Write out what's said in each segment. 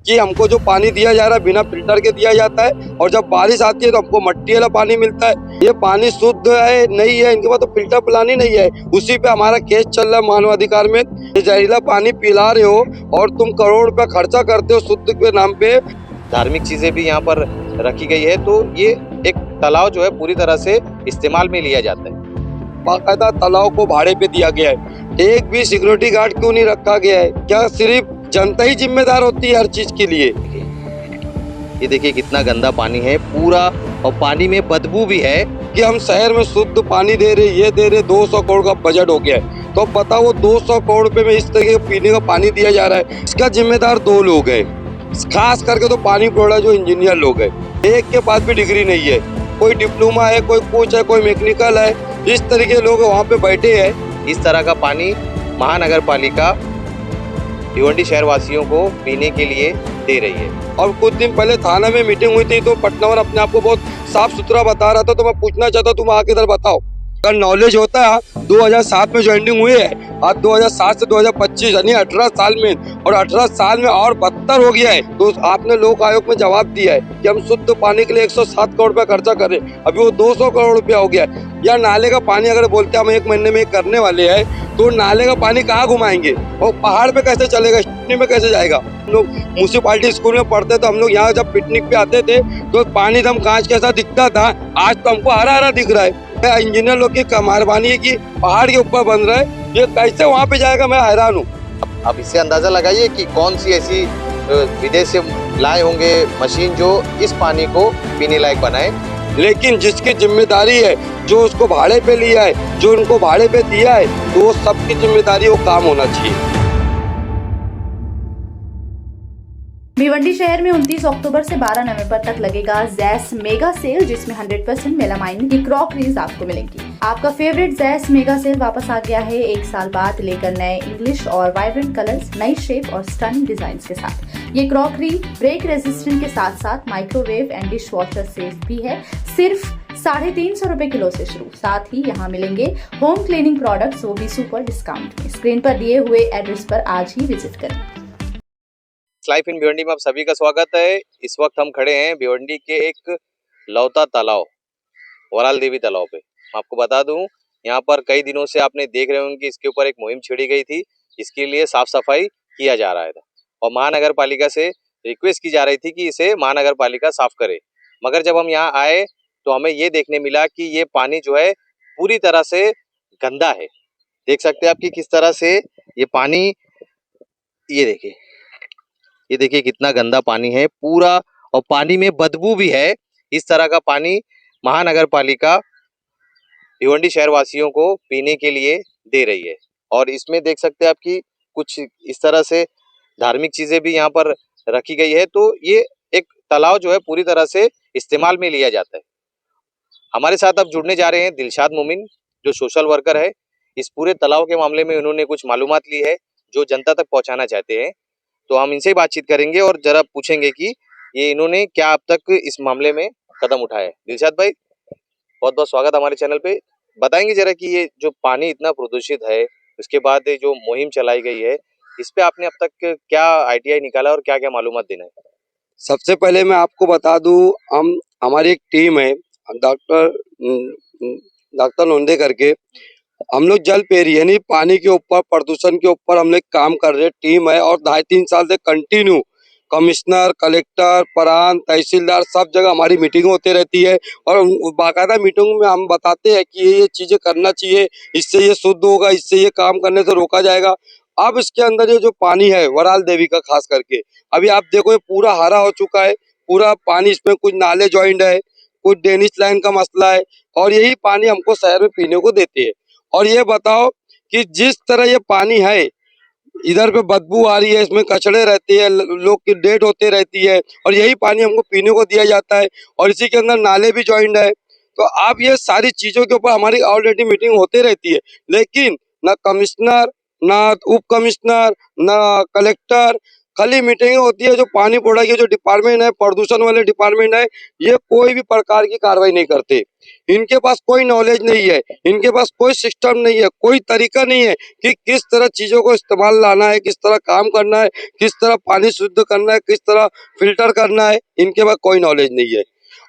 कि हमको जो पानी दिया जा रहा है बिना फिल्टर के दिया जाता है, और जब बारिश आती है तो हमको मट्टी वाला पानी मिलता है। ये पानी शुद्ध है नहीं है, इनके पास तो फिल्टर प्लान ही नहीं है। उसी पे हमारा केस चल रहा है मानवाधिकार में। ये जहरीला पानी पिला रहे हो और तुम करोड़ रुपया खर्चा करते हो शुद्ध के नाम पे। धार्मिक चीजें भी यहाँ पर रखी गई है, तो ये एक तालाब जो है पूरी तरह से इस्तेमाल में लिया जाता है। बाकायदा तालाब को भाड़े पे दिया गया है, एक भी सिक्योरिटी गार्ड क्यों नहीं रखा गया है? क्या सिर्फ जनता ही जिम्मेदार होती है हर चीज के लिए? ये देखिए कितना गंदा पानी है पूरा, और पानी में बदबू भी है। कि हम शहर में शुद्ध पानी दे रहे, ये दे रहे, 200 करोड़ का बजट हो गया है, तो बताओ वो 200 करोड़ रुपए में इस तरह के पीने का पानी दिया जा रहा है। इसका जिम्मेदार दो लोग हैं, खास करके तो पानी प्रोडक्ट जो इंजीनियर लोग हैं। एक के पास भी डिग्री नहीं है, कोई डिप्लोमा है, कोई कुछ है, कोई मैकेनिकल है। इस तरीके के लोग वहाँ पे बैठे हैं। इस तरह का पानी महानगर पालिका भिवंडी शहर वासियों को पीने के लिए दे रही है। और कुछ दिन पहले थाना में मीटिंग हुई थी, तो पटनावर अपने आप को बहुत साफ सुथरा बता रहा था, तो मैं पूछना चाहता हूँ तुम आके इधर बताओ। अगर नॉलेज होता है, 2007 में ज्वाइनिंग हुई है, आज 2007 से 2025 यानी 18 साल में, और 18 साल में और बदतर हो गया है। तो आपने लोक आयोग में जवाब दिया है कि हम शुद्ध पानी के लिए 107 करोड़ रुपया खर्चा कर रहे हैं, अभी वो 200 करोड़ रुपया हो गया है। या नाले का पानी अगर बोलते हैं हम 1 महीने में करने वाले हैं, तो नाले का पानी कहाँ घुमाएंगे? और पहाड़ पे कैसे चलेगा, स्टेशन में कैसे जाएगा? हम लोग म्यूनसिपालिटी स्कूल में पढ़ते तो हम लोग यहाँ जब पिकनिक पे आते थे तो पानी एकदम कांच कैसा दिखता था, आज तो हमको हरा हरा दिख रहा है। इंजीनियर लोग की मेहरबानी है कि पहाड़ के ऊपर बन रहा है, ये कैसे वहाँ पे जाएगा, मैं हैरान हूँ। अब इससे अंदाजा लगाइए कि कौन सी ऐसी विदेश से लाए होंगे मशीन जो इस पानी को पीने लायक बनाए। लेकिन जिसकी जिम्मेदारी है, जो उसको भाड़े पे लिया है, जो उनको भाड़े पे दिया है, तो वो सबकी जिम्मेदारी वो काम होना चाहिए। भिवंडी शहर में 29 अक्टूबर से 12 नवंबर तक लगेगा जैस मेगा सेल, जिसमें 100% मेलामाइन की क्रॉकरीज आपको मिलेंगी। आपका फेवरेट जैस मेगा सेल वापस आ गया है, 1 साल बाद लेकर नए इंग्लिश और वाइब्रेंट कलर्स, नई शेप और स्टनिंग डिजाइन के साथ। ये क्रॉकरी ब्रेक रेजिस्टेंट के साथ साथ microwave and dish washer safe भी है, सिर्फ 350 रुपए किलो से शुरू। साथ ही यहाँ मिलेंगे होम क्लीनिंग प्रोडक्ट्स, वो भी सुपर डिस्काउंट में। स्क्रीन पर दिए हुए एड्रेस पर आज ही विजिट करें। लाइफ इन भिवंडी में आप सभी का स्वागत है। इस वक्त हम खड़े हैं भिवंडी के एक लौता तालाब, वराल देवी तालाब पे। आपको बता दूं, यहाँ पर कई दिनों से आपने देख रहे होंगे कि इसके ऊपर एक मुहिम छिड़ी गई थी, इसके लिए साफ सफाई किया जा रहा था, और महानगर पालिका से रिक्वेस्ट की जा रही थी कि इसे महानगर पालिका साफ करे। मगर जब हम यहाँ आए तो हमें ये देखने मिला कि ये पानी जो है पूरी तरह से गंदा है। देख सकते हैं आप कि किस तरह से ये पानी, ये देखिए कितना गंदा पानी है पूरा, और पानी में बदबू भी है। इस तरह का पानी महानगर पालिका भिवंडी शहर वासियों को पीने के लिए दे रही है। और इसमें देख सकते हैं आप कि कुछ इस तरह से धार्मिक चीजें भी यहाँ पर रखी गई है, तो ये एक तालाब जो है पूरी तरह से इस्तेमाल में लिया जाता है। हमारे साथ अब जुड़ने जा रहे हैं दिलशाद मोमिन, जो सोशल वर्कर है। इस पूरे तालाब के मामले में उन्होंने कुछ मालूमात ली है जो जनता तक पहुंचाना चाहते हैं, तो हम इनसे बातचीत करेंगे और जरा पूछेंगे कि ये इन्होंने क्या अब तक इस मामले में कदम उठाया है। दिलशाद भाई, बहुत बहुत स्वागत हमारे चैनल पे। बताएंगे जरा कि ये जो पानी इतना प्रदूषित है, उसके बाद जो मुहिम चलाई गई है, इस पे आपने अब तक क्या आईटीआई निकाला और क्या क्या मालूमात देना है? सबसे पहले मैं आपको बता दूं, हमारी एक टीम है, डॉक्टर नोंदे करके, हम लोग जल पेरी यानी पानी के ऊपर, प्रदूषण के ऊपर हम लोग काम कर रहे टीम है। और 2.5-3 साल से कंटिन्यू कमिश्नर, कलेक्टर, प्रधान, तहसीलदार सब जगह हमारी मीटिंग होती रहती है, और बाकायदा मीटिंग में हम बताते हैं कि ये चीजें करना चाहिए, इससे ये शुद्ध होगा, इससे ये काम करने से रोका जाएगा। अब इसके अंदर ये जो पानी है वराल देवी का खास करके, अभी आप देखो ये पूरा हरा हो चुका है, पूरा पानी, इसमें कुछ नाले ज्वाइंट है, कुछ ड्रेनेज लाइन का मसला है, और यही पानी हमको शहर में पीने को देते हैं। और ये बताओ कि जिस तरह ये पानी है, इधर पे बदबू आ रही है, इसमें कचड़े रहते हैं, लोग की डेथ होते रहती है, और यही पानी हमको पीने को दिया जाता है, और इसी के अंदर नाले भी ज्वाइंट है। तो आप ये सारी चीजों के ऊपर हमारी ऑलरेडी मीटिंग होते रहती है, लेकिन ना कमिश्नर, ना उप कमिश्नर, ना कलेक्टर, खाली मीटिंग होती है। जो पानी प्रोडक्ट के जो डिपार्टमेंट है, प्रदूषण वाले डिपार्टमेंट है, ये कोई भी प्रकार की कार्रवाई नहीं करते। इनके पास कोई नॉलेज नहीं है, इनके पास कोई सिस्टम नहीं है, कोई तरीका नहीं है कि किस तरह चीजों को इस्तेमाल लाना है, किस तरह काम करना है, किस तरह पानी शुद्ध करना है, किस तरह फिल्टर करना है। इनके पास कोई नॉलेज नहीं है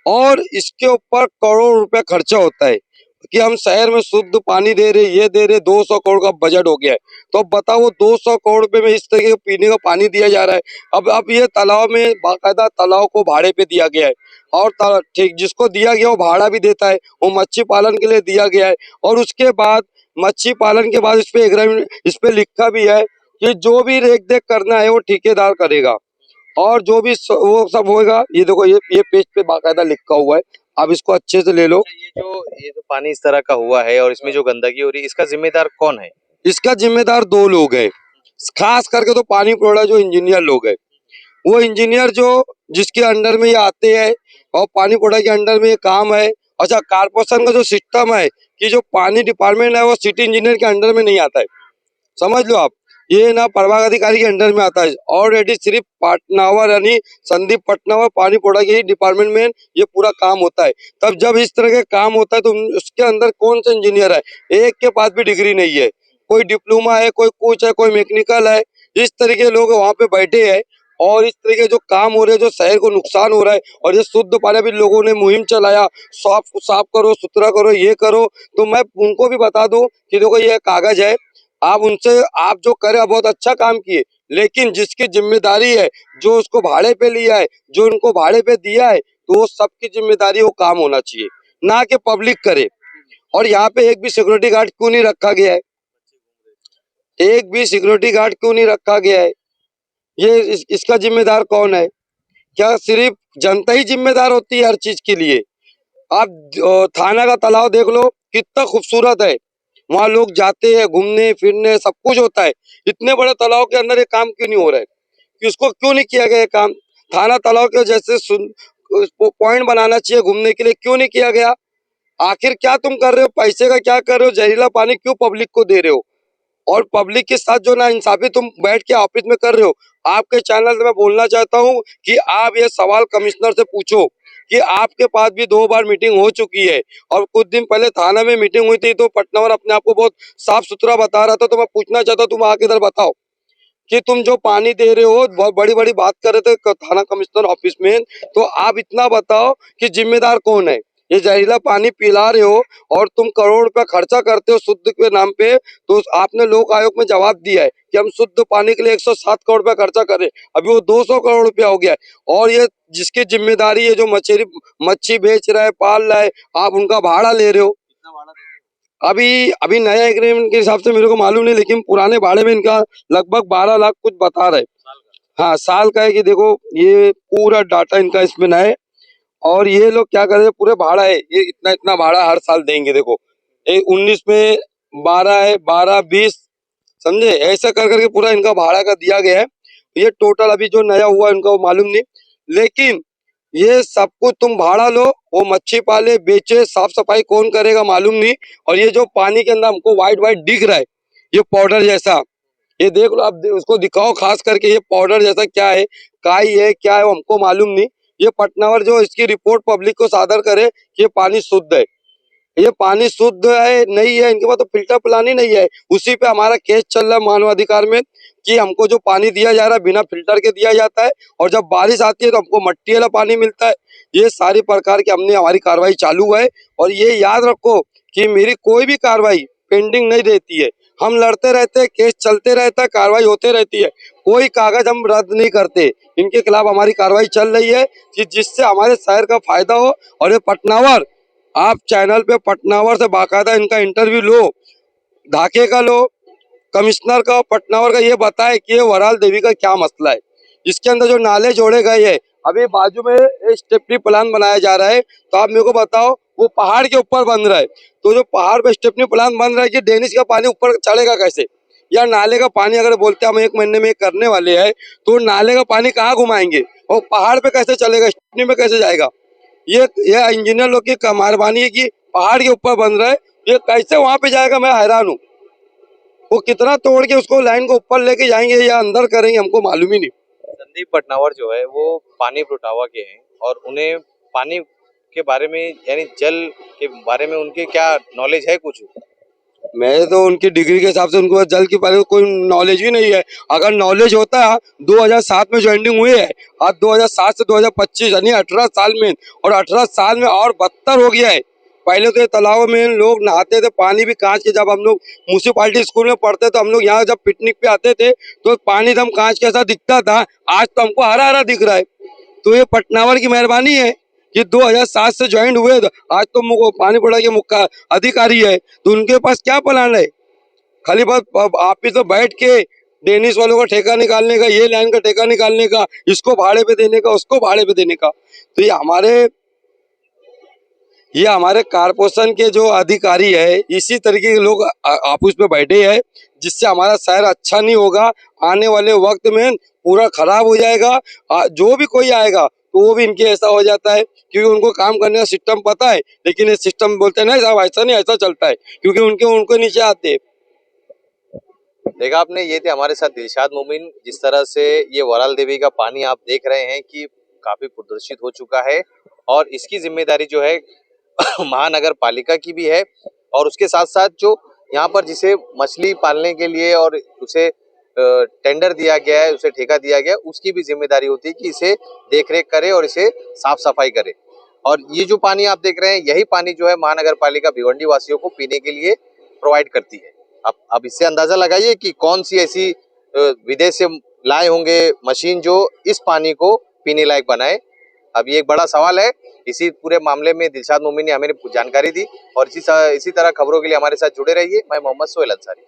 और इसके ऊपर करोड़ रुपए खर्चा होता है कि हम शहर में शुद्ध पानी दे रहे, ये दे रहे। 200 करोड़ का बजट हो गया है। तो अब बताओ, वो 200 करोड़ रुपए में इस तरीके का पीने का पानी दिया जा रहा है। अब ये तालाब में बाकायदा तालाब को भाड़े पे दिया गया है और ठीक जिसको दिया गया वो भाड़ा भी देता है, वो मच्छी पालन के लिए दिया गया है। और उसके बाद मच्छी पालन के बाद इस पे लिखा भी है कि जो भी रेख देख करना है वो ठेकेदार करेगा और जो भी वो सब होगा। ये देखो, ये पेज पे बाकायदा लिखा हुआ है, आप इसको अच्छे से ले लो। ये जो पानी इस तरह का हुआ है और इसमें जो गंदगी हो रही है, इसका जिम्मेदार कौन है? इसका जिम्मेदार दो लोग हैं, खास करके तो पानी प्रोडक्ट जो इंजीनियर लोग हैं। वो इंजीनियर जो जिसके अंडर में ये आते हैं और पानी प्रोडक्ट के अंडर में ये काम है। अच्छा, कारपोरेशन का जो सिस्टम है कि जो पानी डिपार्टमेंट है वो सिटी इंजीनियर के अंडर में नहीं आता है, समझ लो आप। ये ना प्रभाग अधिकारी के अंडर में आता है। ऑलरेडी सिर्फ पटनावर यानी संदीप पटनावर पानी प्रोडक्ट के डिपार्टमेंट में ये पूरा काम होता है। तब जब इस तरह के काम होता है तो उसके अंदर कौन सा इंजीनियर है? एक के पास भी डिग्री नहीं है, कोई डिप्लोमा है, कोई कुछ है, कोई मैकेनिकल है। इस तरीके लोग वहाँ पे बैठे हैं और इस तरीके जो काम हो रहे हैं, जो शहर को नुकसान हो रहा है। और ये शुद्ध पानी भी लोगों ने मुहिम चलाया, साफ करो, सुथरा करो, ये करो। तो मैं उनको भी बता दूं कि देखो, ये कागज है, आप उनसे आप जो करे बहुत अच्छा काम किए, लेकिन जिसकी जिम्मेदारी है, जो उसको भाड़े पे लिया है, जो उनको भाड़े पे दिया है, तो वो सबकी जिम्मेदारी वो काम होना चाहिए, ना कि पब्लिक करे। और यहाँ पे एक भी सिक्योरिटी गार्ड क्यों नहीं रखा गया है? एक भी सिक्योरिटी गार्ड क्यों नहीं रखा गया है? इसका जिम्मेदार कौन है? क्या सिर्फ जनता ही जिम्मेदार होती है हर चीज के लिए? आप थाना का तालाब देख लो, कितना खूबसूरत है। वहाँ लोग जाते हैं घूमने फिरने, सब कुछ होता है। इतने बड़े तालाब के अंदर ये काम क्यों नहीं हो रहा है? कि उसको क्यों नहीं किया गया ये काम? थाना तालाब के जैसे पॉइंट बनाना चाहिए घूमने के लिए, क्यों नहीं किया गया? आखिर क्या तुम कर रहे हो? पैसे का क्या कर रहे हो? जहरीला पानी क्यों पब्लिक को दे रहे हो? और पब्लिक के साथ जो ना इंसाफी तुम बैठ के ऑफिस में कर रहे हो। आपके चैनल से मैं बोलना चाहता हूँ कि आप ये सवाल कमिश्नर से पूछो कि आपके पास भी 2 बार मीटिंग हो चुकी है और कुछ दिन पहले थाना में मीटिंग हुई थी, तो पटनावर अपने आप को बहुत साफ सुथरा बता रहा था। तो मैं पूछना चाहता हूँ, तुम आके इधर बताओ कि तुम जो पानी दे रहे हो, बहुत बड़ी बड़ी बात कर रहे थे थाना कमिश्नर ऑफिस में। तो आप इतना बताओ कि जिम्मेदार कौन है? ये जहरीला पानी पिला रहे हो और तुम करोड़ रुपया खर्चा करते हो शुद्ध के नाम पे। तो आपने लोक आयोग में जवाब दिया है कि हम शुद्ध पानी के लिए 107 करोड़ रुपया खर्चा करें, अभी वो 200 करोड़ रुपया हो गया है। और ये जिसकी जिम्मेदारी है, जो मच्छी बेच रहा है, पाल रहा है, आप उनका भाड़ा ले रहे हो। अभी अभी नया एग्रीमेंट के हिसाब से मेरे को मालूम नहीं, लेकिन पुराने भाड़े में इनका लगभग 12 लाख कुछ बता रहे। हाँ, साल का है कि देखो, ये पूरा डाटा इनका इसमें ना है। और ये लोग क्या कर रहे हैं, पूरे भाड़ा है, ये इतना इतना भाड़ा हर साल देंगे। देखो, 19 में 12 है, 12 20, समझे? ऐसा कर करके पूरा इनका भाड़ा का दिया गया है। ये टोटल अभी जो नया हुआ है उनका वो मालूम नहीं, लेकिन ये सब कुछ तुम भाड़ा लो, वो मच्छी पाले बेचे, साफ सफाई कौन करेगा मालूम नहीं। और ये जो पानी के अंदर हमको व्हाइट व्हाइट दिख रहा है, ये पाउडर जैसा, ये देख लो आप, उसको दिखाओ खास करके, ये पाउडर जैसा क्या है, काई है, क्या है, वो हमको मालूम नहीं। ये पटनावर जो इसकी रिपोर्ट पब्लिक को सादर करे कि ये पानी शुद्ध है। ये पानी शुद्ध है नहीं है, इनके पास तो फिल्टर प्लान ही नहीं है। उसी पे हमारा केस चल रहा है मानवाधिकार में कि हमको जो पानी दिया जा रहा है बिना फिल्टर के दिया जाता है, और जब बारिश आती है तो हमको मट्टी वाला पानी मिलता है। ये सारी प्रकार की हमारी कार्रवाई चालू है। और ये याद रखो कि मेरी कोई भी कार्रवाई पेंडिंग नहीं रहती है। हम लड़ते रहते हैं, केस चलते रहता है, कार्रवाई होते रहती है, कोई कागज हम रद्द नहीं करते। इनके खिलाफ हमारी कार्रवाई चल रही है कि जिससे हमारे शहर का फायदा हो। और ये पटनावर, आप चैनल पे पटनावर से बाकायदा इनका इंटरव्यू लो, ढाके का लो, कमिश्नर का पटनावर का, ये बताए कि ये वराल देवी का क्या मसला है। इसके अंदर जो नाले जोड़े गए हैं, अभी बाजू में स्टेपनी प्लान बनाया जा रहा है, तो आप मेरे को बताओ, वो पहाड़ के ऊपर बन रहा है, तो जो पहाड़ पे स्टेपनी प्लान बन रहा है कि डेनिश का पानी ऊपर चढ़ेगा कैसे? या नाले का पानी अगर बोलते हम 1 महीने में करने वाले हैं, तो नाले का पानी कहाँ घुमाएंगे और पहाड़ पे कैसे चलेगा, स्टेपनी में कैसे जाएगा? ये इंजीनियर लोग की मेहरबानी है कि पहाड़ के ऊपर बन रहा है, ये कैसे वहां पे जाएगा? मैं हैरान हूँ। वो कितना तोड़ के उसको लाइन को ऊपर लेके जाएंगे या अंदर करेंगे, हमको मालूम ही नहीं। संदीप भटनावर जो है वो पानी प्रोटावा के हैं और उन्हें पानी के बारे में यानी जल के बारे में उनके क्या नॉलेज है कुछ? मैं तो उनकी डिग्री के हिसाब से उनको जल के बारे में कोई नॉलेज ही नहीं है। अगर नॉलेज होता 2007 में ज्वाइनिंग हुई है, आज 2007 से 2025 यानी 18 साल में, और 18 साल में और बदतर हो गया है। पहले तो ये तालाबों में लोग नहाते थे, पानी भी कांच के। जब हम लोग म्यूनसिपालिटी स्कूल में पढ़ते तो हम लोग यहाँ जब पिकनिक पे आते थे तो पानी एकदम कांच कैसा दिखता था, आज तो हमको हरा हरा दिख रहा है। तो ये पटनावर की मेहरबानी है कि 2007 से ज्वाइन हुए, तो आज तो मुझको पानी पड़ा के मुख्य अधिकारी है, तो उनके पास क्या प्लान है? खाली बस आप ही तो बैठ के डेनिस वालों का ठेका निकालने का, ये लाइन का ठेका निकालने का, इसको भाड़े पे देने का, उसको भाड़े पे देने का। तो ये हमारे कारपोरेशन के जो अधिकारी है, इसी तरीके के लोग आपस में बैठे हैं, जिससे हमारा शहर अच्छा नहीं होगा। आने वाले वक्त में पूरा खराब हो जाएगा। जो भी कोई आएगा तो वो भी इनके ऐसा हो जाता है, क्योंकि उनको काम करने का सिस्टम पता है, लेकिन ये सिस्टम बोलते हैं नहीं साहब ऐसा नहीं, ऐसा चलता है, क्योंकि उनको नीचे आते हैं। देखा आपने, ये थे हमारे साथ दिलशाद मोमिन। जिस तरह से ये वराल देवी का पानी आप देख रहे हैं कि काफी प्रदूषित हो चुका है और इसकी जिम्मेदारी जो है महानगर पालिका की भी है, और उसके साथ साथ जो यहाँ पर जिसे मछली पालने के लिए और उसे टेंडर दिया गया है, उसे ठेका दिया गया है, उसकी भी जिम्मेदारी होती है कि इसे देखरेख करे और इसे साफ सफाई करे। और ये जो पानी आप देख रहे हैं, यही पानी जो है महानगर पालिका भिवंडी वासियों को पीने के लिए प्रोवाइड करती है। अब इससे अंदाजा लगाइए कि कौन सी ऐसी विदेश से लाए होंगे मशीन जो इस पानी को पीने लायक बनाए। अब ये एक बड़ा सवाल है। इसी पूरे मामले में दिलशाद मोमिन ने हमें जानकारी दी, और इसी तरह खबरों के लिए हमारे साथ जुड़े रहिए। मैं मोहम्मद सोहेल अंसारी।